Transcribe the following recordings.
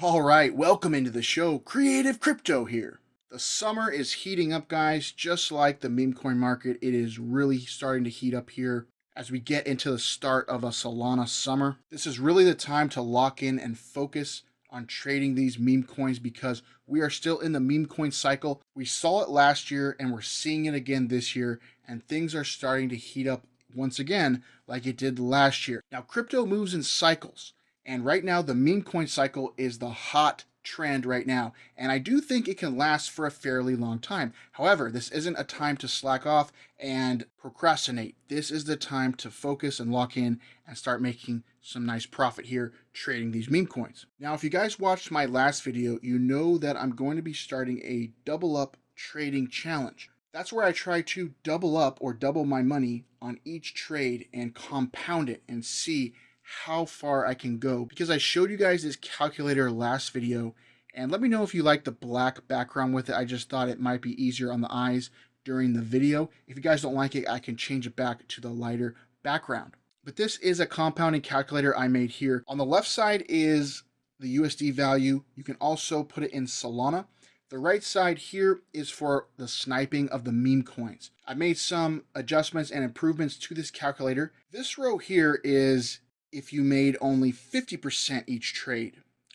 All right, welcome into the show. Creative Crypto here. The summer is heating up, guys. Just like the meme coin market, it is really starting to heat up here as we get into the start of a Solana summer. This is really the time to lock in and focus on trading these meme coins because we are still in the meme coin cycle. We saw it last year and we're seeing it again this year, and things are starting to heat up once again like it did last year. Now, crypto moves in cycles. And right now, the meme coin cycle is the hot trend right now. And I do think it can last for a fairly long time. However, this isn't a time to slack off and procrastinate. This is the time to focus and lock in and start making some nice profit here trading these meme coins. Now, if you guys watched my last video, you know that I'm going to be starting a double up trading challenge. That's where I try to double up or double my money on each trade and compound it and see how far I can go, because I showed you guys this calculator last video, and let me know if you like the black background with it. I just thought it might be easier on the eyes during the video. If you guys don't like it, I can change it back to the lighter background. But this is a compounding calculator I made here. On the left side is the USD value. You can also put it in Solana. The right side here is for the sniping of the meme coins. I made some adjustments and improvements to this calculator. This row here is if you made only 50% each trade,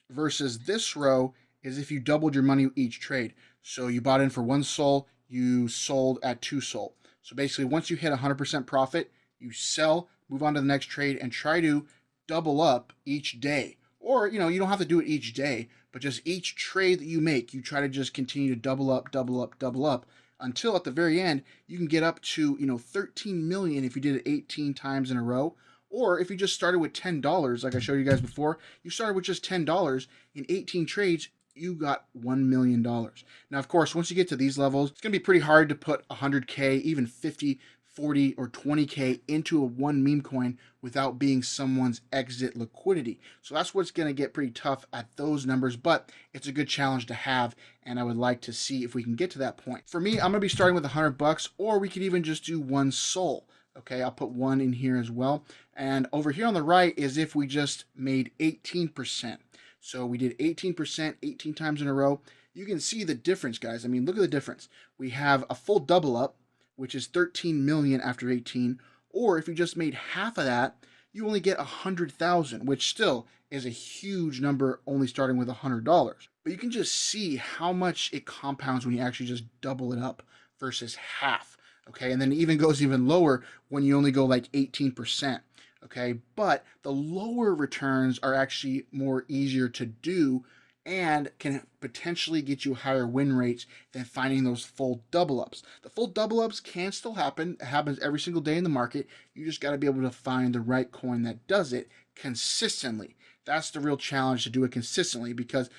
versus this row is if you doubled your money each trade. So you bought in for 1 SOL, you sold at 2 SOL. So basically, once you hit 100% profit, you sell, move on to the next trade, and try to double up each day. Or, you don't have to do it each day, but just each trade that you make, you try to just continue to double up, until at the very end, you can get up to, 13 million if you did it 18 times in a row. Or if you just started with $10, like I showed you guys before, you started with just $10 in 18 trades, you got $1 million. Now, of course, once you get to these levels, it's going to be pretty hard to put 100K, even 50, 40, or 20K into a one meme coin without being someone's exit liquidity. So that's what's going to get pretty tough at those numbers, but it's a good challenge to have, and I would like to see if we can get to that point. For me, I'm going to be starting with $100, or we could even just do 1 SOL. Okay, I'll put 1 in here as well. And over here on the right is if we just made 18%. So we did 18%, 18 times in a row. You can see the difference, guys. I mean, look at the difference. We have a full double up, which is 13 million after 18. Or if you just made half of that, you only get 100,000, which still is a huge number, only starting with $100. But you can just see how much it compounds when you actually just double it up versus half. Okay, and then it even goes even lower when you only go like 18%. Okay, but the lower returns are actually more easier to do and can potentially get you higher win rates than finding those full double ups. The full double ups can still happen. It happens every single day in the market. You just got to be able to find the right coin that does it consistently. That's the real challenge, to do it consistently, because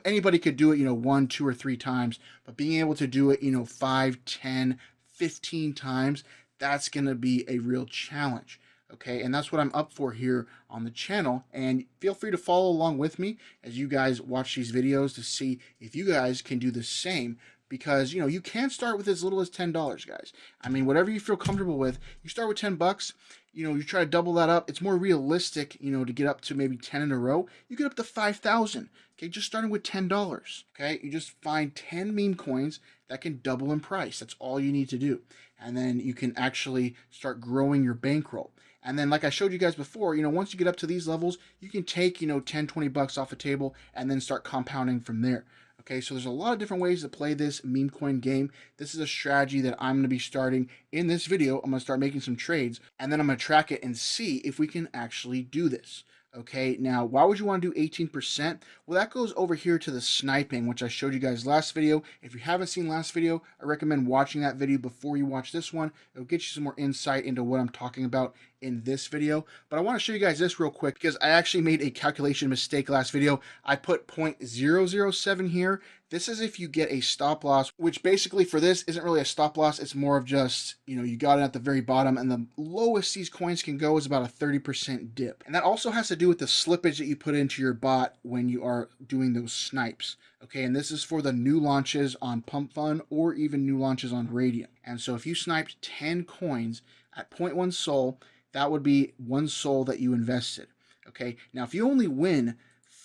anybody could do it 1, 2, or 3 times, but being able to do it 5, 10, 15 times, that's going to be a real challenge. Okay, and that's what I'm up for here on the channel, and feel free to follow along with me as you guys watch these videos to see if you guys can do the same, because you can start with as little as $10, guys. I mean, whatever you feel comfortable with, you start with $10, you try to double that up. It's more realistic, to get up to maybe 10 in a row. You get up to 5,000. Okay, just starting with $10. Okay, you just find 10 meme coins that can double in price. That's all you need to do, and then you can actually start growing your bankroll. And then, like I showed you guys before, once you get up to these levels, you can take, 10, 20 bucks off the table and then start compounding from there. Okay, so there's a lot of different ways to play this meme coin game. This is a strategy that I'm going to be starting in this video. I'm going to start making some trades, and then I'm going to track it and see if we can actually do this. Okay, now why would you want to do 18%? Well, that goes over here to the sniping, which I showed you guys last video. If you haven't seen last video, I recommend watching that video before you watch this one. It'll get you some more insight into what I'm talking about in this video. But I want to show you guys this real quick, because I actually made a calculation mistake last video. I put 0.007 here. This is if you get a stop loss, which basically for this isn't really a stop loss. It's more of just, you got it at the very bottom, and the lowest these coins can go is about a 30% dip. And that also has to do with the slippage that you put into your bot when you are doing those snipes. Okay, and this is for the new launches on Pump Fund or even new launches on Radium. And so if you sniped 10 coins at 0.1 SOL, that would be 1 SOL that you invested. Okay, now if you only win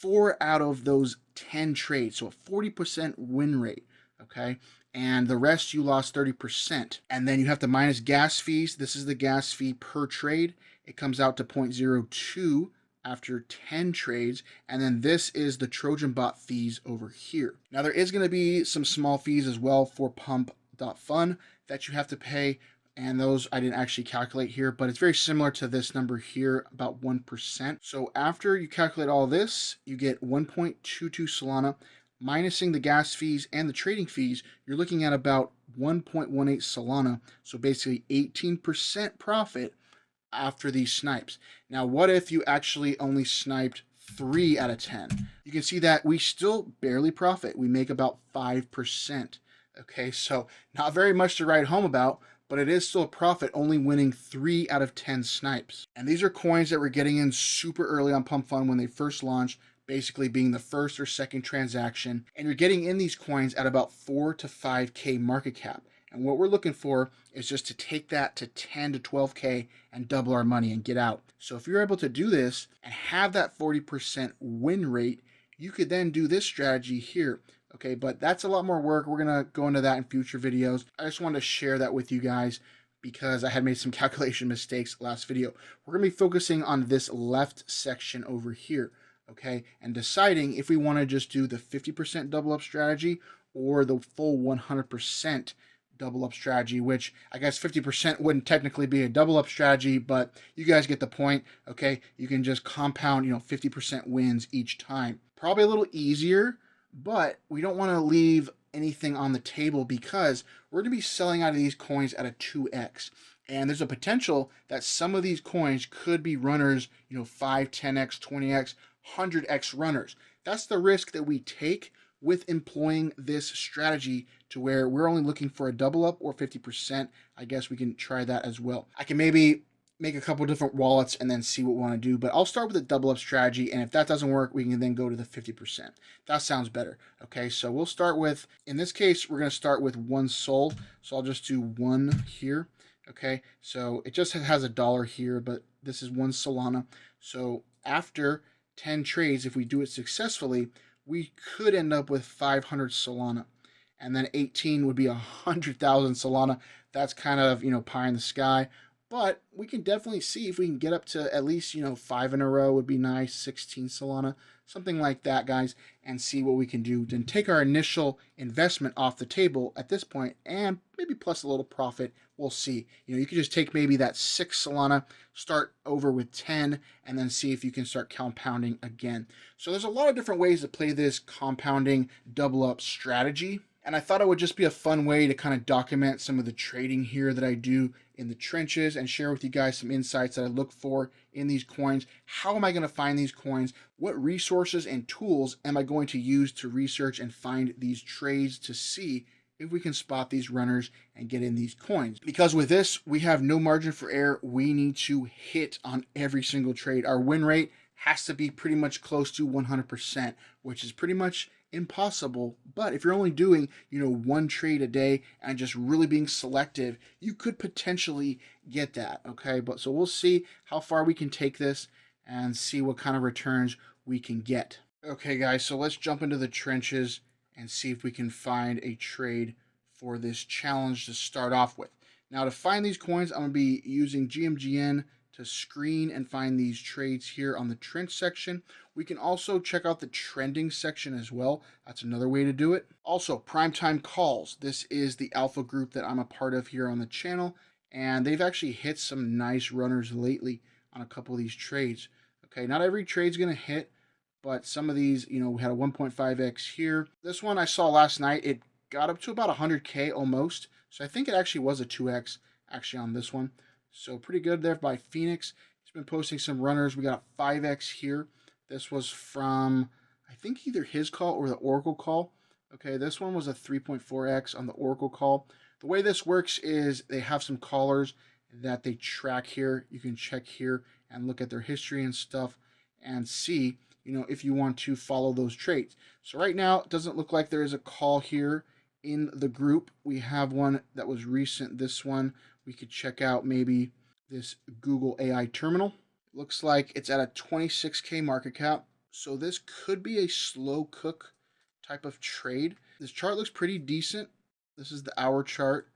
4 out of those 10 trades, so a 40% win rate, okay? And the rest you lost 30%. And then you have to minus gas fees. This is the gas fee per trade. It comes out to 0.02 after 10 trades. And then this is the Trojan bot fees over here. Now there is going to be some small fees as well for pump.fun that you have to pay. And those I didn't actually calculate here, but it's very similar to this number here, about 1%. So after you calculate all this, you get 1.22 Solana. Minusing the gas fees and the trading fees, you're looking at about 1.18 Solana. So basically 18% profit after these snipes. Now, what if you actually only sniped 3 out of 10? You can see that we still barely profit. We make about 5%. Okay, so not very much to write home about, but it is still a profit, only winning 3 out of 10 snipes. And these are coins that we're getting in super early on Pump Fun when they first launched, basically being the first or second transaction. And you're getting in these coins at about 4 to 5K market cap. And what we're looking for is just to take that to 10 to 12K and double our money and get out. So if you're able to do this and have that 40% win rate, you could then do this strategy here. Okay, but that's a lot more work. We're going to go into that in future videos. I just wanted to share that with you guys because I had made some calculation mistakes last video. We're going to be focusing on this left section over here. Okay, and deciding if we want to just do the 50% double up strategy or the full 100% double up strategy, which I guess 50% wouldn't technically be a double up strategy, but you guys get the point. Okay, you can just compound, 50% wins each time. Probably a little easier, but we don't want to leave anything on the table because we're going to be selling out of these coins at a 2x. And there's a potential that some of these coins could be runners, 5, 10x, 20x, 100x runners. That's the risk that we take with employing this strategy to where we're only looking for a double up or 50%. I guess we can try that as well. I can maybe make a couple different wallets and then see what we want to do, but I'll start with a double up strategy, and if that doesn't work, we can then go to the 50%. That sounds better. Okay, so we'll start with, in this case, we're going to start with 1 sol, so I'll just do 1 here. Okay, so it just has a dollar here, but this is 1 Solana. So after 10 trades, if we do it successfully, we could end up with 500 Solana. And then 18 would be 100,000 Solana. That's kind of, pie in the sky. But we can definitely see if we can get up to at least, 5 in a row would be nice, 16 Solana, something like that, guys, and see what we can do. Then take our initial investment off the table at this point and maybe plus a little profit. We'll see. You could just take maybe that 6 Solana, start over with 10, and then see if you can start compounding again. So there's a lot of different ways to play this compounding double up strategy. And I thought it would just be a fun way to kind of document some of the trading here that I do in the trenches and share with you guys some insights that I look for in these coins. How am I going to find these coins? What resources and tools am I going to use to research and find these trades to see if we can spot these runners and get in these coins? Because with this, we have no margin for error. We need to hit on every single trade. Our win rate has to be pretty much close to 100%, which is pretty much impossible. But if you're only doing, 1 trade a day and just really being selective, you could potentially get that. Okay, but so we'll see how far we can take this and see what kind of returns we can get. Okay, guys, so let's jump into the trenches and see if we can find a trade for this challenge to start off with. Now, to find these coins, I'm going to be using GMGN to screen and find these trades here on the trench section. We can also check out the trending section as well. That's another way to do it. Also, Primetime Callz. This is the alpha group that I'm a part of here on the channel, and they've actually hit some nice runners lately on a couple of these trades. Okay, not every trade's going to hit, but some of these, we had a 1.5x here. This one I saw last night, it got up to about 100K almost. So I think it actually was a 2x actually on this one. So pretty good there by Phoenix. He's been posting some runners. We got a 5x here. This was from, I think, either his call or the Oracle call. Okay, this one was a 3.4x on the Oracle call. The way this works is they have some callers that they track here. You can check here and look at their history and stuff and see, if you want to follow those trades. So right now, it doesn't look like there is a call here in the group. We have one that was recent. This one, we could check out maybe this Google AI terminal. Looks like it's at a 26K market cap. So this could be a slow cook type of trade. This chart looks pretty decent. This is the hour chart,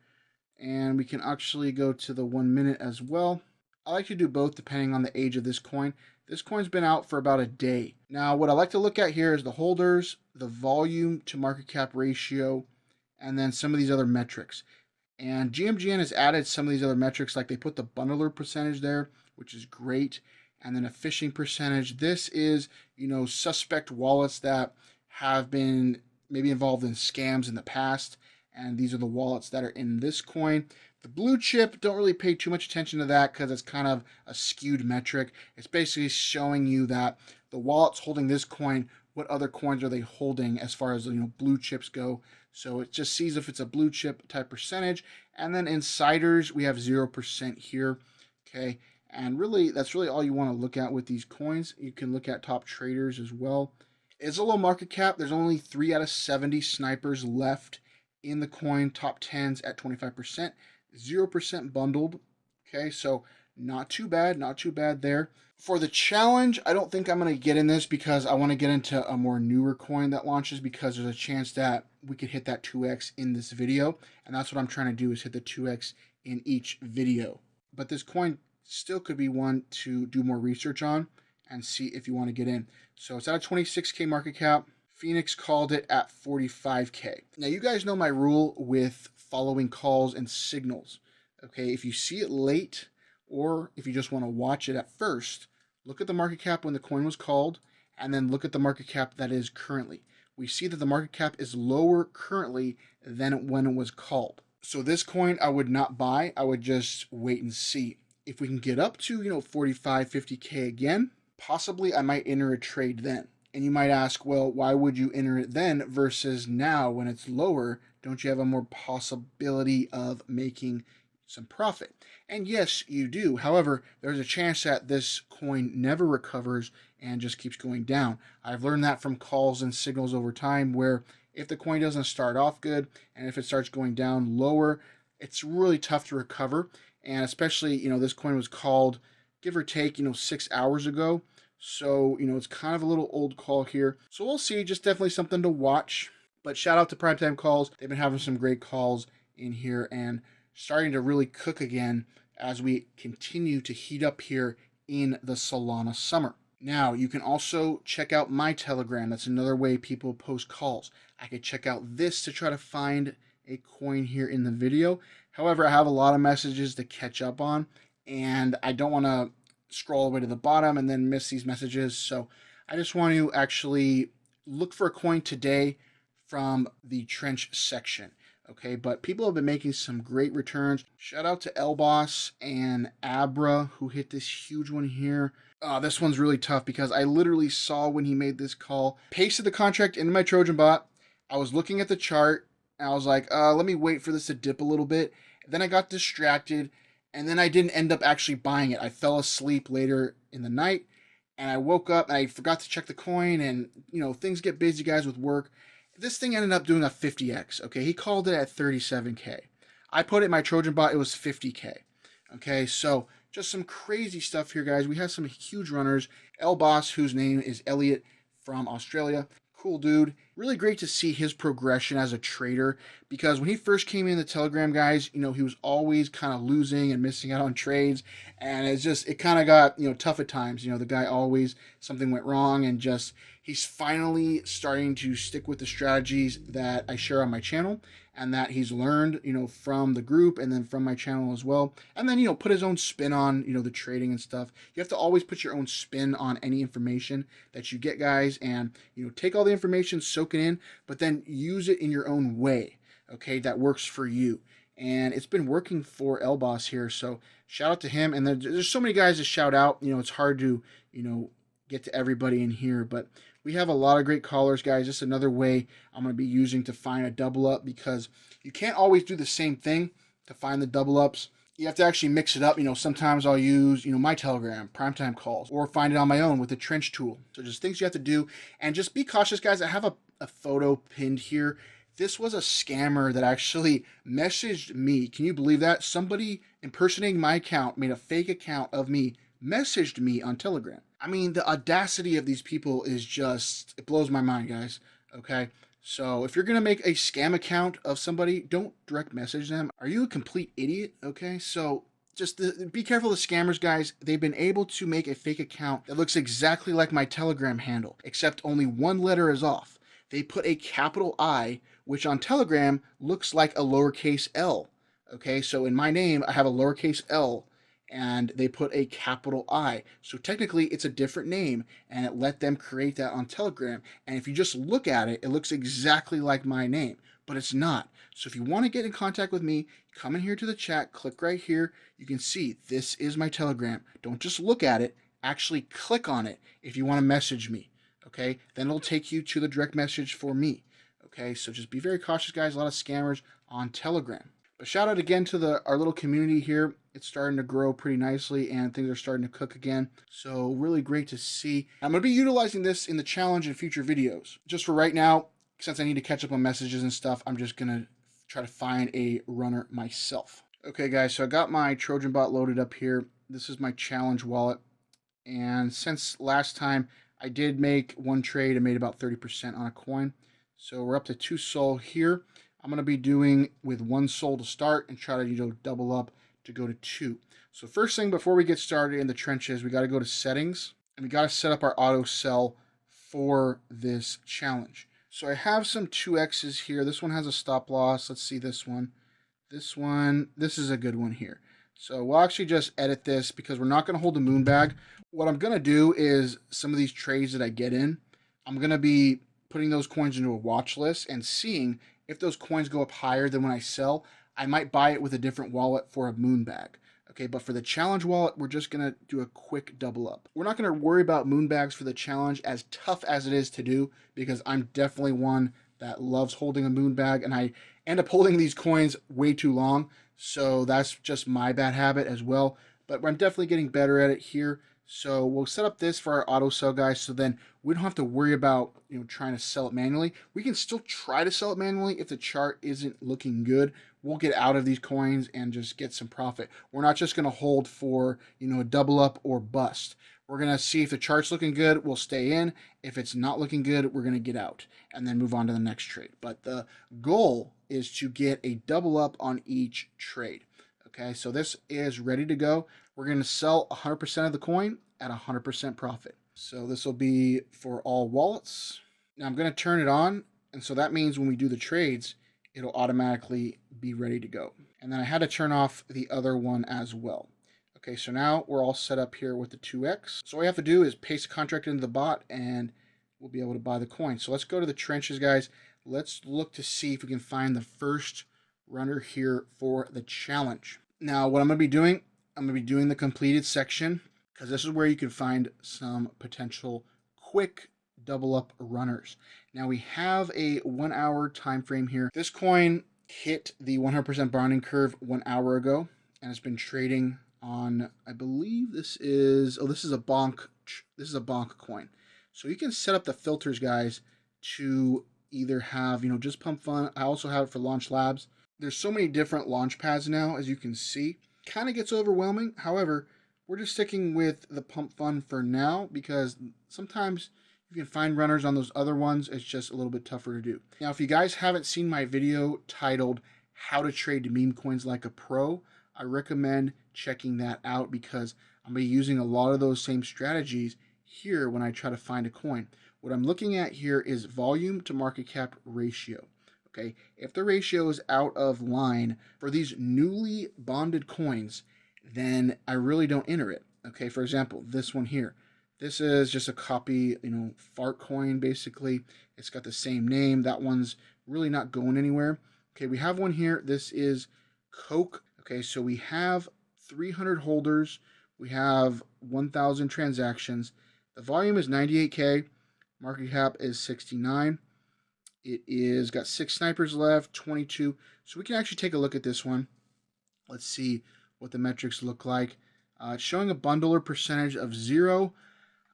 and we can actually go to the 1 minute as well. I like to do both depending on the age of this coin. This coin's been out for about a day. Now, what I like to look at here is the holders, the volume to market cap ratio, and then some of these other metrics. And GMGN has added some of these other metrics, like they put the bundler percentage there, which is great, and then a phishing percentage. This is, suspect wallets that have been maybe involved in scams in the past, and these are the wallets that are in this coin. The blue chip, don't really pay too much attention to that because it's kind of a skewed metric. It's basically showing you that the wallets holding this coin, what other coins are they holding as far as blue chips go. So it just sees if it's a blue chip type percentage. And then insiders, we have 0% here. Okay. And really, that's really all you want to look at with these coins. You can look at top traders as well. It's a low market cap. There's only 3 out of 70 snipers left in the coin. Top 10s at 25%. 0% bundled. Okay, so not too bad there. For the challenge, I don't think I'm going to get in this because I want to get into a more newer coin that launches, because there's a chance that we could hit that 2x in this video, and that's what I'm trying to do, is hit the 2x in each video. But this coin still could be one to do more research on and see if you want to get in. So it's at a 26k market cap. Phoenix called it at 45k. Now, you guys know my rule with following calls and signals. Okay, if you see it late, or if you just want to watch it at first, look at the market cap when the coin was called, and then look at the market cap that is currently. We see that the market cap is lower currently than when it was called. So this coin I would not buy. I would just wait and see. If we can get up to 45, 50k again, possibly I might enter a trade then. And you might ask, well, why would you enter it then versus now when it's lower? Don't you have a more possibility of making some profit? And yes, you do. However, there's a chance that this coin never recovers and just keeps going down. I've learned that from calls and signals over time, where if the coin doesn't start off good and if it starts going down lower, it's really tough to recover. And especially, this coin was called, give or take, 6 hours ago. So, it's kind of a little old call here. So we'll see. Just definitely something to watch. But shout out to Primetime Calls. They've been having some great calls in here and starting to really cook again as we continue to heat up here in the Solana summer. Now, you can also check out my Telegram. That's another way people post calls. I could check out this to try to find a coin here in the video. However, I have a lot of messages to catch up on, and I don't want to scroll all the way to the bottom and then miss these messages. So I just want to actually look for a coin today from the trench section. Okay, but people have been making some great returns. Shout out to Elboss and Abra, who hit this huge one here. This one's really tough because I literally saw when he made this call, pasted the contract into my Trojan bot. I was looking at the chart and I was like, let me wait for this to dip a little bit. Then I got distracted, and then I didn't end up actually buying it. I fell asleep later in the night, and I woke up and I forgot to check the coin, and things get busy, guys, with work. This thing ended up doing a 50x. Okay, he called it at 37k. I put it in my Trojan bot, it was 50k. Okay, so just some crazy stuff here, guys. We have some huge runners. Elboss, whose name is Elliot, from Australia. Cool dude. Really great to see his progression as a trader, because when he first came in the Telegram, guys, he was always kind of losing and missing out on trades, and it kind of got, tough at times. The guy always, something went wrong, and he's finally starting to stick with the strategies that I share on my channel and that he's learned, from the group and then from my channel as well. And then, put his own spin on, the trading and stuff. You have to always put your own spin on any information that you get, guys, and, take all the information, soak it in, but then use it in your own way, okay, that works for you. And it's been working for Elboss here, so shout out to him. And there's so many guys to shout out. It's hard to, get to everybody in here, but we have a lot of great callers, guys. Just another way I'm going to be using to find a double up, because you can't always do the same thing to find the double ups. You have to actually mix it up. Sometimes I'll use, my Telegram, Primetime Calls, or find it on my own with the trench tool. So just things you have to do, and just be cautious, guys. I have a photo pinned here. This was a scammer that actually messaged me. Can you believe that? Somebody impersonating my account made a fake account of me, messaged me on Telegram. I mean, the audacity of these people is just, it blows my mind, guys. Okay. So if you're going to make a scam account of somebody, don't direct message them. Are you a complete idiot? Okay. So just be careful of the scammers, guys. They've been able to make a fake account that looks exactly like my Telegram handle, except only one letter is off. They put a capital I, which on Telegram looks like a lowercase l. Okay, so in my name, I have a lowercase l, and they put a capital I. So technically, it's a different name, and it let them create that on Telegram. And if you just look at it, it looks exactly like my name, but it's not. So if you want to get in contact with me, come in here to the chat, click right here. You can see this is my Telegram. Don't just look at it, actually click on it if you want to message me. Okay, then it'll take you to the direct message for me. Okay, so just be very cautious, guys. A lot of scammers on Telegram. But shout out again to our little community here. It's starting to grow pretty nicely and things are starting to cook again. So really great to see. I'm going to be utilizing this in the challenge in future videos. Just for right now, since I need to catch up on messages and stuff, I'm just going to try to find a runner myself. Okay, guys, so I got my Trojan bot loaded up here. This is my challenge wallet. And since last time, I did make one trade and made about 30% on a coin. So we're up to 2 SOL here. I'm going to be doing with 1 SOL to start and try to double up to go to 2. So first thing before we get started in the trenches, we got to go to settings and we got to set up our auto sell for this challenge. So I have some 2X's here. This one has a stop loss. Let's see this one. This is a good one here. So we'll actually just edit this because we're not going to hold the moon bag. What I'm going to do is some of these trades that I get in, I'm going to be putting those coins into a watch list and seeing if those coins go up higher than when I sell. I might buy it with a different wallet for a moon bag. Okay, but for the challenge wallet, we're just going to do a quick double up. We're not going to worry about moon bags for the challenge, as tough as it is to do, because I'm definitely one that loves holding a moon bag, and I end up holding these coins way too long. So that's just my bad habit as well. But I'm definitely getting better at it here. So we'll set up this for our auto sell, guys, so then we don't have to worry about trying to sell it manually. We can still try to sell it manually if the chart isn't looking good. We'll get out of these coins and just get some profit. We're not just going to hold for a double up or bust. We're going to see if the chart's looking good, we'll stay in. If it's not looking good, we're going to get out and then move on to the next trade. But the goal is to get a double up on each trade. Okay, so this is ready to go. We're going to sell 100% of the coin at 100% profit. So this will be for all wallets. Now I'm going to turn it on, and so that means when we do the trades, it'll automatically be ready to go. And then I had to turn off the other one as well. Okay, so now we're all set up here with the 2X. So all we have to do is paste the contract into the bot, and we'll be able to buy the coin. So let's go to the trenches, guys. Let's look to see if we can find the first runner here for the challenge. Now, what I'm going to be doing, I'm going to be doing the completed section, because this is where you can find some potential quick double up runners. Now we have a 1 hour time frame here. This coin hit the 100% bonding curve 1 hour ago, and it's been trading on, I believe this is a bonk. This is a bonk coin. So you can set up the filters, guys, to either have just pump fun. I also have it for launch labs. There's so many different launch pads now, as you can see. Kind of gets overwhelming. However, we're just sticking with the pump fun for now, because sometimes you can find runners on those other ones. It's just a little bit tougher to do. Now, if you guys haven't seen my video titled How to Trade Meme Coins Like a Pro, I recommend checking that out, because I'm going to be using a lot of those same strategies here when I try to find a coin. What I'm looking at here is volume to market cap ratio. Okay, if the ratio is out of line for these newly bonded coins, then I really don't enter it. Okay, for example, this one here. This is just a copy, fart coin, basically. It's got the same name. That one's really not going anywhere. Okay, we have one here. This is Coke. Okay, so we have 300 holders. We have 1,000 transactions. The volume is 98K. Market cap is 69. It is got 6 snipers left, 22. So we can actually take a look at this one. Let's see what the metrics look like. It's showing a bundler percentage of 0.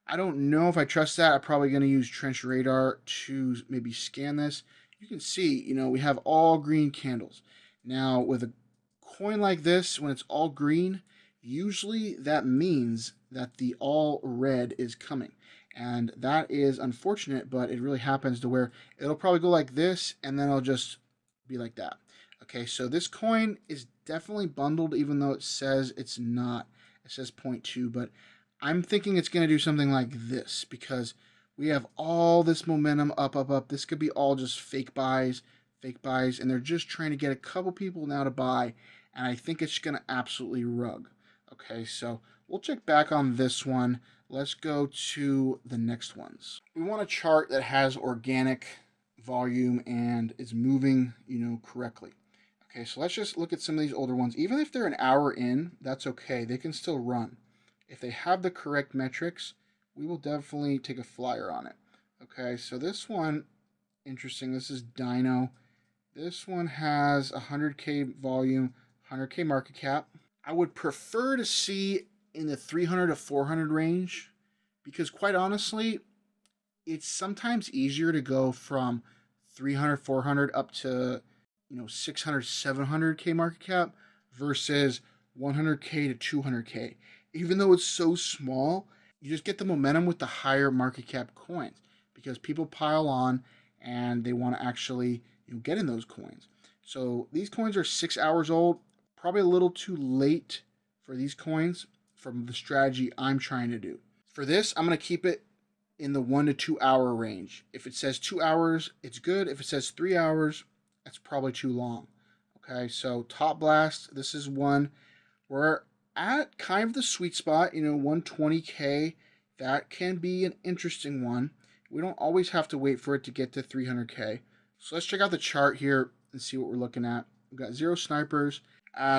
I don't know if I trust that. I'm probably going to use Trench Radar to maybe scan this. You can see, we have all green candles. Now, with a coin like this, when it's all green, usually that means that the all red is coming. And that is unfortunate, but it really happens to where it'll probably go like this, and then it'll just be like that. Okay, so this coin is definitely bundled, even though it says it's not. It says 0.2, but I'm thinking it's going to do something like this, because we have all this momentum up, up, up. This could be all just fake buys, and they're just trying to get a couple people now to buy, and I think it's going to absolutely rug. Okay, so we'll check back on this one. Let's go to the next ones. We want a chart that has organic volume and is moving, correctly. Okay, so let's just look at some of these older ones. Even if they're an hour in, that's okay. They can still run. If they have the correct metrics, we will definitely take a flyer on it. Okay, so this one, interesting. This is Dino. This one has 100K volume, 100K market cap. I would prefer to see in the 300 to 400 range, because quite honestly, it's sometimes easier to go from 300, 400 up to 600, 700K market cap versus 100K to 200K. Even though it's so small, you just get the momentum with the higher market cap coins, because people pile on and they want to actually get in those coins. So these coins are 6 hours old, probably a little too late for these coins from the strategy I'm trying to do. For this, I'm going to keep it in the 1 to 2 hour range. If it says 2 hours, it's good. If it says 3 hours, that's probably too long. Okay, so Top Blast, this is one. We're at kind of the sweet spot, 120K. That can be an interesting one. We don't always have to wait for it to get to 300K. So let's check out the chart here and see what we're looking at. We've got 0 snipers.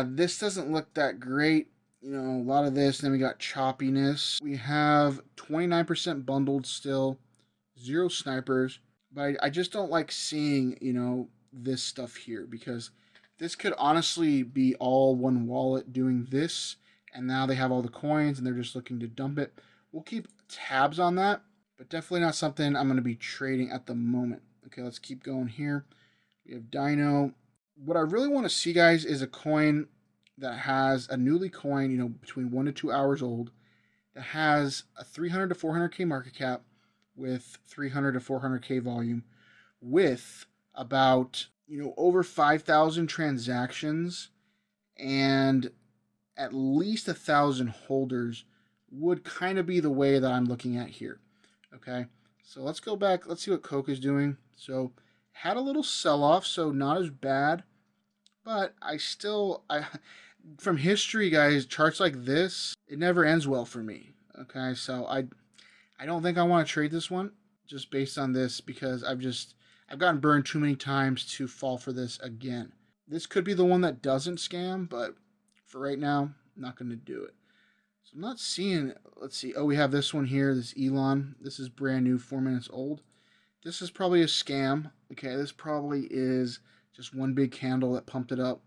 This doesn't look that great. A lot of this. Then we got choppiness. We have 29% bundled still. 0 snipers. But I just don't like seeing, this stuff here, because this could honestly be all one wallet doing this, and now they have all the coins and they're just looking to dump it. We'll keep tabs on that, but definitely not something I'm going to be trading at the moment. Okay, let's keep going here. We have Dino. What I really want to see, guys, is a coin that has a newly coin, between 1 to 2 hours old, that has a 300 to 400K market cap with 300 to 400K volume, with about, over 5,000 transactions and at least 1,000 holders would kind of be the way that I'm looking at here. Okay, so let's go back. Let's see what Coke is doing. So had a little sell-off, so not as bad, but I from history, guys, charts like this, it never ends well for me. Okay, so I don't think I want to trade this one just based on this, because I've gotten burned too many times to fall for this again. This could be the one that doesn't scam, but for right now, I'm not going to do it. So I'm not seeing, let's see. Oh, we have this one here, this Elon. This is brand new, 4 minutes old. This is probably a scam. Okay, this probably is just one big candle that pumped it up.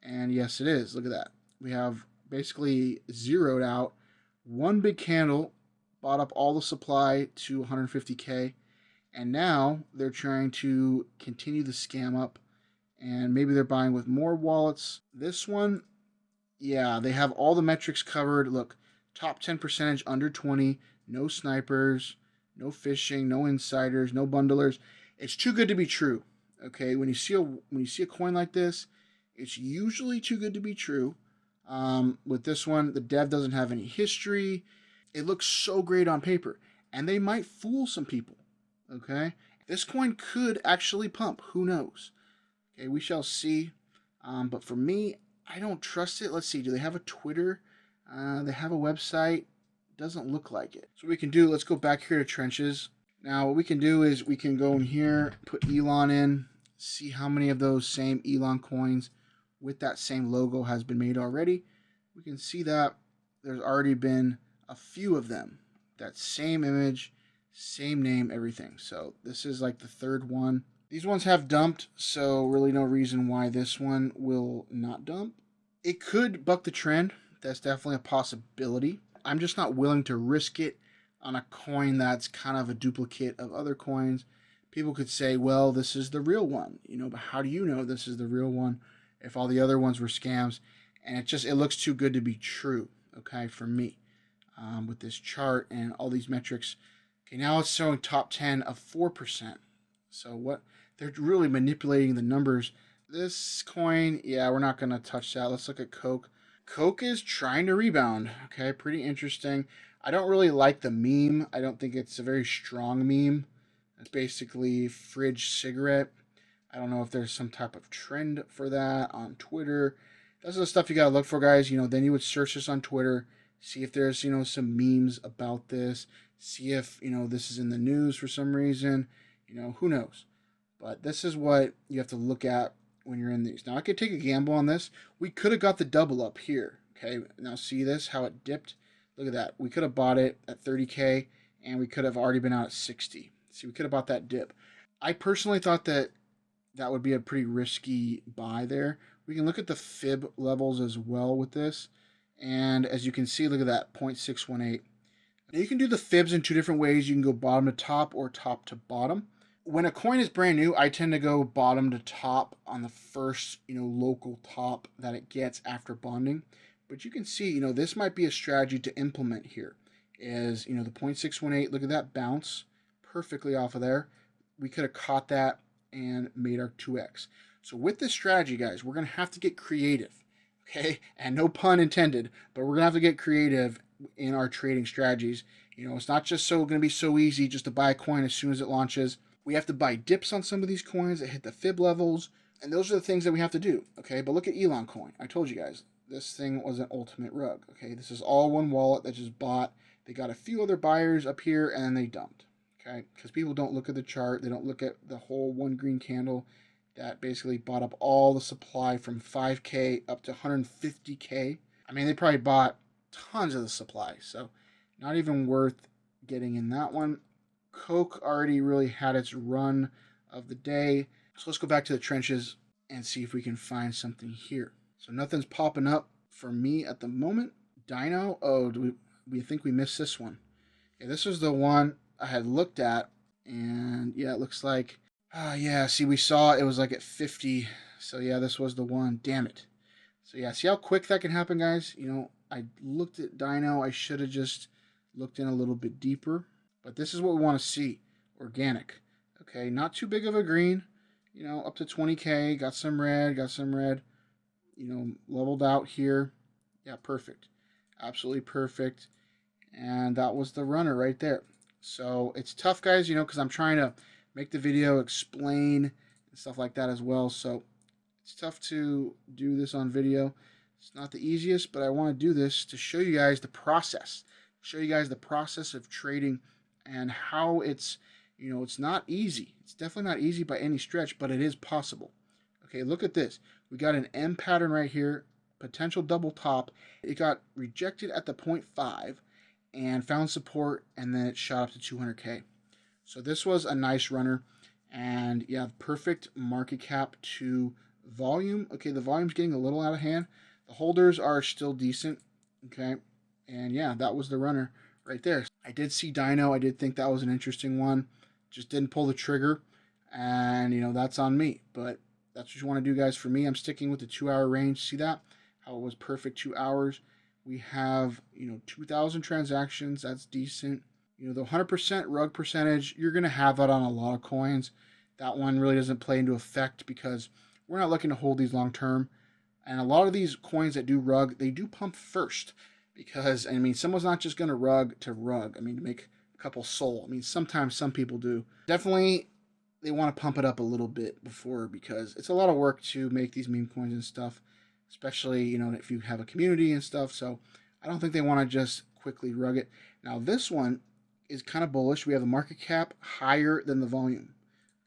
And yes, it is. Look at that. We have basically zeroed out. One big candle bought up all the supply to 150K. And now they're trying to continue the scam up. And maybe they're buying with more wallets. This one, yeah, they have all the metrics covered. Look, top 10% under 20, no snipers, no phishing, no insiders, no bundlers. It's too good to be true. Okay, when you see a coin like this, it's usually too good to be true. With this one, the dev doesn't have any history. It looks so great on paper, and they might fool some people. Okay, this coin could actually pump. Who knows? Okay, we shall see. But for me, I don't trust it. Let's see. Do they have a Twitter? They have a website. Doesn't look like it. So what we can do, let's go back here to trenches. Now what we can do is we can go in here, put Elon in, see how many of those same Elon coins with that same logo has been made already. We can see that there's already been a few of them. That same image, same name, everything. So this is like the third one. These ones have dumped, so really no reason why this one will not dump. It could buck the trend. That's definitely a possibility. I'm just not willing to risk it on a coin that's kind of a duplicate of other coins. People could say, well, this is the real one, but how do you know this is the real one if all the other ones were scams? and it looks too good to be true, okay, for me, with this chart and all these metrics. Okay, now it's showing top 10 of 4%. So what, they're really manipulating the numbers. This coin, yeah, we're not going to touch that. Let's look at Coke. Coke is trying to rebound. Okay, pretty interesting. I don't really like the meme. I don't think it's a very strong meme. It's basically fridge cigarette. I don't know if there's some type of trend for that on Twitter. That's the stuff you got to look for, guys. Then you would search this on Twitter, see if there's, some memes about this, see if, this is in the news for some reason. Who knows? But this is what you have to look at when you're in these. Now, I could take a gamble on this. We could have got the double up here. Okay, now see this, how it dipped? Look at that. We could have bought it at 30K, and we could have already been out at 60. See, we could have bought that dip. I personally thought that would be a pretty risky buy there. We can look at the fib levels as well with this. And as you can see, look at that, 0.618. Now, you can do the fibs in two different ways. You can go bottom to top or top to bottom. When a coin is brand new, I tend to go bottom to top on the first, local top that it gets after bonding. But you can see, this might be a strategy to implement here. Is, the 0.618, look at that bounce perfectly off of there. We could have caught that and made our 2x. So with this strategy, guys, we're going to have to get creative. Okay? And no pun intended, but we're going to have to get creative in our trading strategies. It's not just going to be so easy just to buy a coin as soon as it launches. We have to buy dips on some of these coins that hit the fib levels, and those are the things that we have to do, okay? But look at Elon coin. I told you guys, this thing was an ultimate rug, okay? This is all one wallet that just bought. They got a few other buyers up here, and then they dumped, okay? Because people don't look at the chart. They don't look at the whole one green candle that basically bought up all the supply from 5K up to 150K. I mean, they probably bought tons of the supply, so not even worth getting in that one. Coke already really had its run of the day. So let's go back to the trenches and see if we can find something here. So nothing's popping up for me at the moment. Dino, oh, do we think we missed this one? Yeah, this was the one I had looked at, and yeah, it looks like, yeah, see, we saw it was like at 50. So yeah, this was the one. Damn it. So yeah, see how quick that can happen, guys? I looked at Dino. I should have just looked in a little bit deeper. But this is what we want to see. Organic. Okay, not too big of a green. Up to 20K. Got some red. Leveled out here. Yeah, perfect. Absolutely perfect. And that was the runner right there. So it's tough, guys, because I'm trying to make the video explain and stuff like that as well. So it's tough to do this on video. It's not the easiest, but I want to do this to show you guys the process. Show you guys the process of trading and how it's, it's not easy. It's definitely not easy by any stretch, but it is possible. Okay, look at this. We got an M pattern right here, potential double top. It got rejected at the 0.5 and found support, and then it shot up to 200K. So this was a nice runner, and yeah, perfect market cap to volume. Okay, the volume's getting a little out of hand. The holders are still decent, okay, and yeah, that was the runner right there. I did see Dino. I did think that was an interesting one. Just didn't pull the trigger, and that's on me. But that's what you want to do, guys. For me, I'm sticking with the 2-hour range. See that? How it was perfect 2 hours. We have 2,000 transactions. That's decent. The 100% rug percentage, you're gonna have that on a lot of coins. That one really doesn't play into effect because we're not looking to hold these long term. And a lot of these coins that do rug, they do pump first. Because, someone's not just going to rug to make a couple soul. Sometimes some people do. Definitely, they want to pump it up a little bit before, because it's a lot of work to make these meme coins and stuff. Especially, if you have a community and stuff. So, I don't think they want to just quickly rug it. Now, this one is kind of bullish. We have the market cap higher than the volume.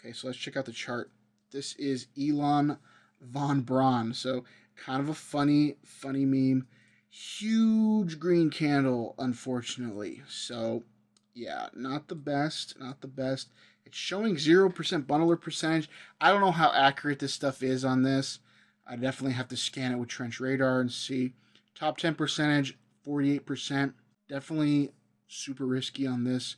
Okay, so let's check out the chart. This is Elon Von Braun. So, kind of a funny meme. Huge green candle, unfortunately. So, yeah, not the best. It's showing 0% bundler percentage. I don't know how accurate this stuff is on this. I definitely have to scan it with Trench Radar and see. Top 10 percentage, 48%. Definitely super risky on this.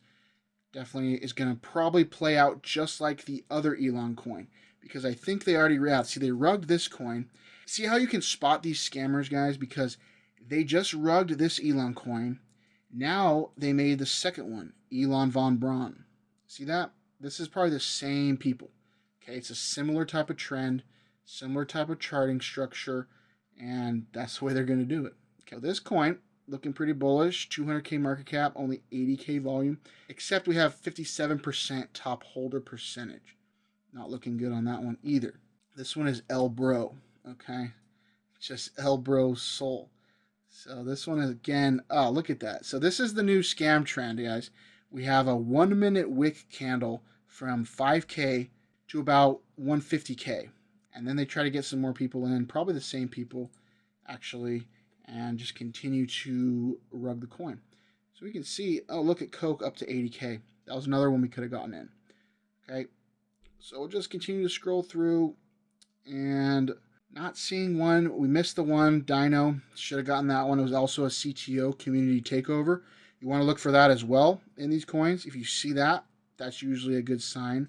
definitely is going to probably play out just like the other Elon coin, because I think they already read. See, they rugged this coin. See how you can spot these scammers, guys? Because they just rugged this Elon coin. Now they made the second one, Elon von Braun. See that? This is probably the same people. Okay, it's a similar type of trend, similar type of charting structure, and that's the way they're going to do it. Okay, this coin looking pretty bullish, 200K market cap, only 80K volume, except we have 57% top holder percentage. Not looking good on that one either. This one is El Bro, okay? Just El Bro Soul. So this one is, again, oh, look at that. So this is the new scam trend, guys. We have a 1 minute wick candle from 5K to about 150K. And then they try to get some more people in, probably the same people, actually, and just continue to rug the coin. So we can see, oh, look at Coke up to 80K. That was another one we could have gotten in. Okay, so we'll just continue to scroll through and not seeing one. We missed the one, Dino. Should have gotten that one. It was also a CTO, community takeover. You want to look for that as well in these coins. If you see that, that's usually a good sign.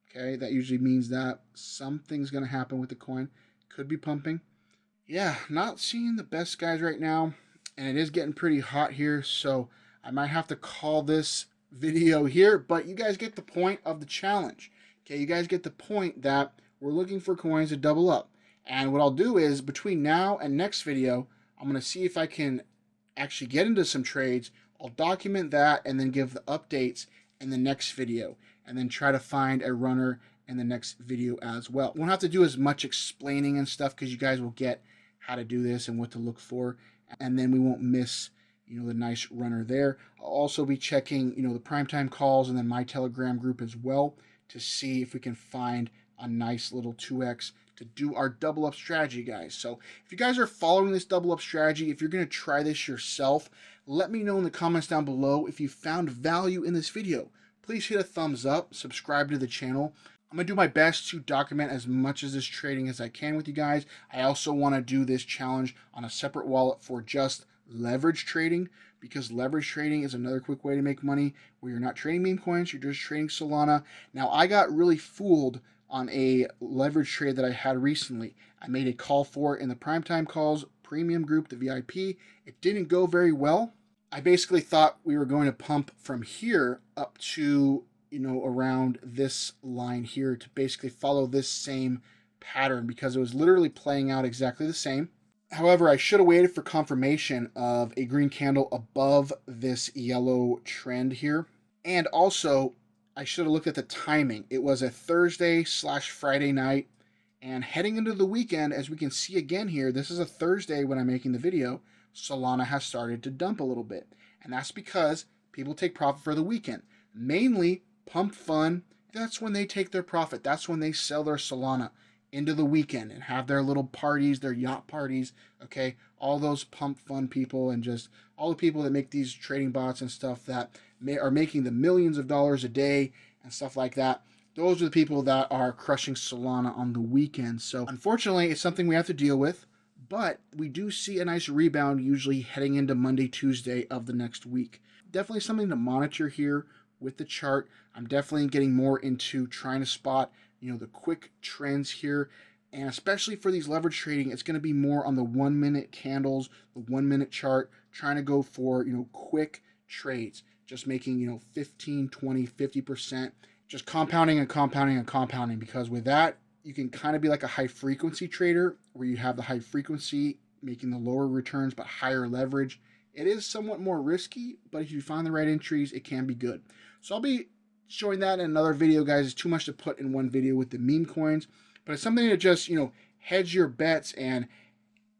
Okay, that usually means that something's going to happen with the coin. Could be pumping. Yeah, not seeing the best guys right now, and it is getting pretty hot here, so I might have to call this video here, but you guys get the point of the challenge. Okay, you guys get the point that we're looking for coins to double up. And what I'll do is, between now and next video, I'm going to see if I can actually get into some trades. I'll document that and then give the updates in the next video, and then try to find a runner in the next video as well. Won't have to do as much explaining and stuff, because you guys will get how to do this and what to look for, and then we won't miss, you know, the nice runner there. I'll also be checking, you know, the primetime calls and then my Telegram group as well, to see if we can find a nice little 2x to do our double up strategy, guys. So if you guys are following this double up strategy, if you're going to try this yourself, let me know in the comments down below if you found value in this video. Please hit a thumbs up, subscribe to the channel. I'm going to do my best to document as much of this trading as I can with you guys. I also want to do this challenge on a separate wallet for just leverage trading, because leverage trading is another quick way to make money where you're not trading meme coins, you're just trading Solana. Now, I got really fooled on a leverage trade that I had recently. I made a call for it in the primetime calls premium group, the VIP. It didn't go very well. I basically thought we were going to pump from here up to, you know, around this line here to basically follow this same pattern, because it was literally playing out exactly the same. However, I should have waited for confirmation of a green candle above this yellow trend here. And also, I should have looked at the timing. It was a Thursday/Friday night, and heading into the weekend, as we can see again here, this is a Thursday when I'm making the video, Solana has started to dump a little bit. And that's because people take profit for the weekend. Mainly Pump Fun, that's when they take their profit. That's when they sell their Solana into the weekend and have their little parties, their yacht parties, okay? All those Pump Fun people and just all the people that make these trading bots and stuff that are making the millions of dollars a day and stuff like that. Those are the people that are crushing Solana on the weekend. So unfortunately, it's something we have to deal with, but we do see a nice rebound usually heading into Monday, Tuesday of the next week. Definitely something to monitor here with the chart. I'm definitely getting more into trying to spot, you know, the quick trends here, and especially for these leverage trading, it's going to be more on the 1 minute candles, the 1 minute chart, trying to go for, you know, quick trades, just making, you know, 15, 20, 50%, just compounding and compounding and compounding, because with that, you can kind of be like a high frequency trader where you have the high frequency making the lower returns but higher leverage. It is somewhat more risky, but if you find the right entries, it can be good. So I'll be showing that in another video, guys. It's too much to put in one video with the meme coins, but it's something to just, you know, hedge your bets and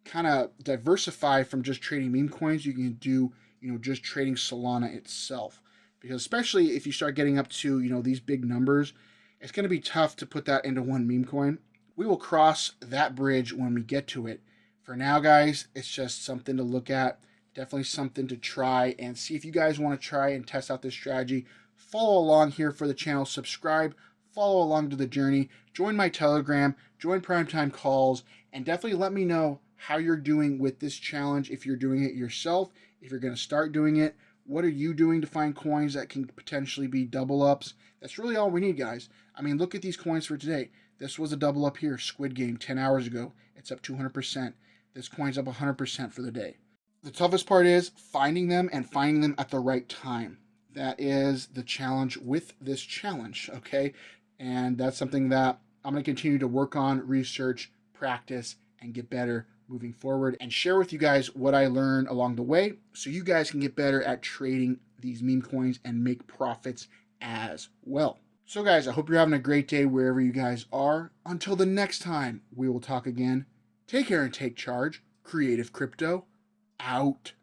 kind of diversify from just trading meme coins. You can do, you know, just trading Solana itself, because especially if you start getting up to, you know, these big numbers, it's going to be tough to put that into one meme coin. We will cross that bridge when we get to it. For now, guys, it's just something to look at. Definitely something to try and see if you guys want to try and test out this strategy. Follow along here for the channel, subscribe, follow along to the journey, join my Telegram, join primetime calls, and definitely let me know how you're doing with this challenge, if you're doing it yourself, if you're going to start doing it, What are you doing to find coins that can potentially be double ups? That's really all we need, guys. I mean, look at these coins for today. This was a double up here, Squid Game, 10 hours ago. It's up 200%. This coin's up 100% for the day. The toughest part is finding them and finding them at the right time. That is the challenge with this challenge, okay? And that's something that I'm going to continue to work on, research, practice, and get better moving forward, and share with you guys what I learned along the way so you guys can get better at trading these meme coins and make profits as well. So guys, I hope you're having a great day wherever you guys are. Until the next time we will talk again, take care and take charge. Creative Crypto out.